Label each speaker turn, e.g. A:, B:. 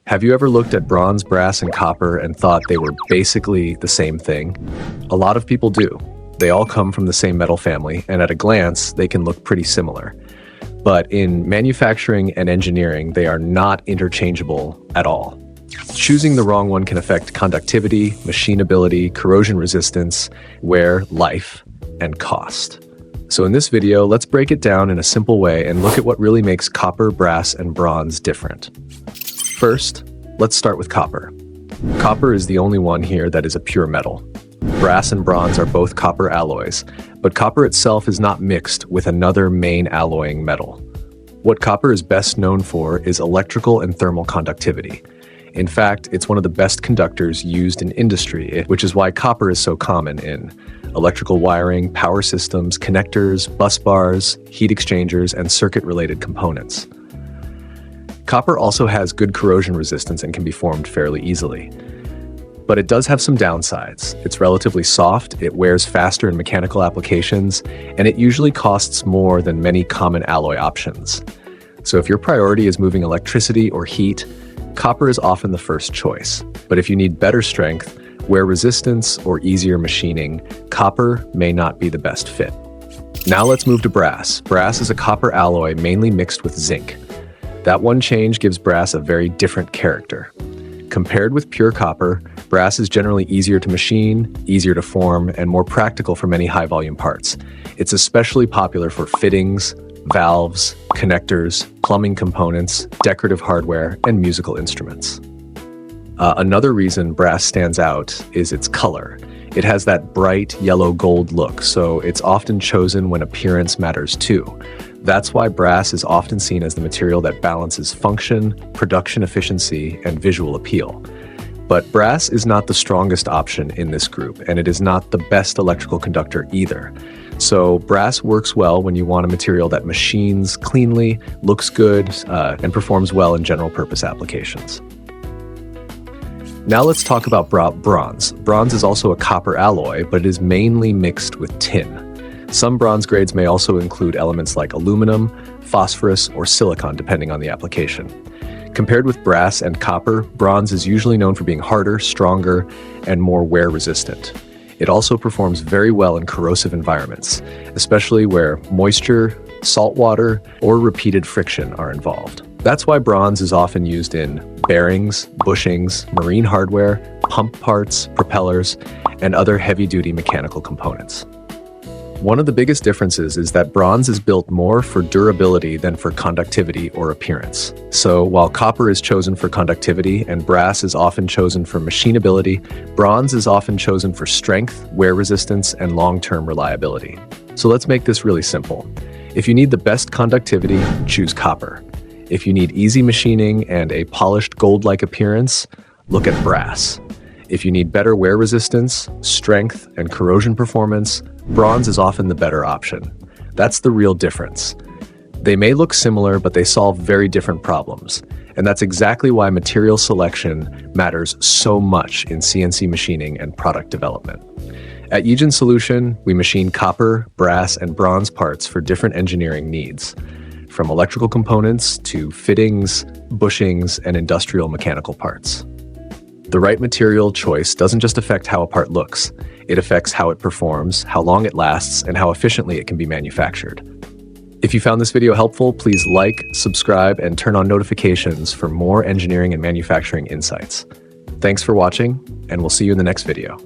A: Have you ever looked at bronze, brass, and copper and thought they were basically the same thing? A lot of people do. They all come from the same metal family, and at a glance, they can look pretty similar. But in manufacturing and engineering, they are not interchangeable at all. Choosing the wrong one can affect conductivity, machinability, corrosion resistance, wear, life, and cost. So in this video, let's break it down in a simple way and look at what really makes copper, brass, and bronze different. First, let's start with copper. Copper is the only one here that is a pure metal. Brass and bronze are both copper alloys, but copper itself is not mixed with another main alloying metal. What copper is best known for is electrical and thermal conductivity. In fact, it's one of the best conductors used in industry, which is why copper is so common in electrical wiring, power systems, connectors, bus bars, heat exchangers, and circuit-related components. Copper also has good corrosion resistance and can be formed fairly easily. But it does have some downsides. It's relatively soft, it wears faster in mechanical applications, and it usually costs more than many common alloy options. So if your priority is moving electricity or heat, copper is often the first choice. But if you need better strength, wear resistance, or easier machining, copper may not be the best fit. Now let's move to brass. Brass is a copper alloy mainly mixed with zinc. That one change gives brass a very different character. Compared with pure copper, brass is generally easier to machine, easier to form, and more practical for many high-volume parts. It's especially popular for fittings, valves, connectors, plumbing components, decorative hardware, and musical instruments. Another reason brass stands out is its color. It has that bright yellow-gold look, so it's often chosen when appearance matters too. That's why brass is often seen as the material that balances function, production efficiency, and visual appeal. But brass is not the strongest option in this group, and it is not the best electrical conductor either. So brass works well when you want a material that machines cleanly, looks good, and performs well in general-purpose applications. Now let's talk about bronze. Bronze is also a copper alloy, but it is mainly mixed with tin. Some bronze grades may also include elements like aluminum, phosphorus, or silicon, depending on the application. Compared with brass and copper, bronze is usually known for being harder, stronger, and more wear-resistant. It also performs very well in corrosive environments, especially where moisture, salt water, or repeated friction are involved. That's why bronze is often used in bearings, bushings, marine hardware, pump parts, propellers, and other heavy-duty mechanical components. One of the biggest differences is that bronze is built more for durability than for conductivity or appearance. So while copper is chosen for conductivity and brass is often chosen for machinability, bronze is often chosen for strength, wear resistance, and long-term reliability. So let's make this really simple. If you need the best conductivity, choose copper. If you need easy machining and a polished gold-like appearance, look at brass. If you need better wear resistance, strength, and corrosion performance, bronze is often the better option. That's the real difference. They may look similar, but they solve very different problems. And that's exactly why material selection matters so much in CNC machining and product development. At Yijin Solution, we machine copper, brass, and bronze parts for different engineering needs, from electrical components to fittings, bushings, and industrial mechanical parts. The right material choice doesn't just affect how a part looks, it affects how it performs, how long it lasts, and how efficiently it can be manufactured. If you found this video helpful, please like, subscribe, and turn on notifications for more engineering and manufacturing insights. Thanks for watching, and we'll see you in the next video.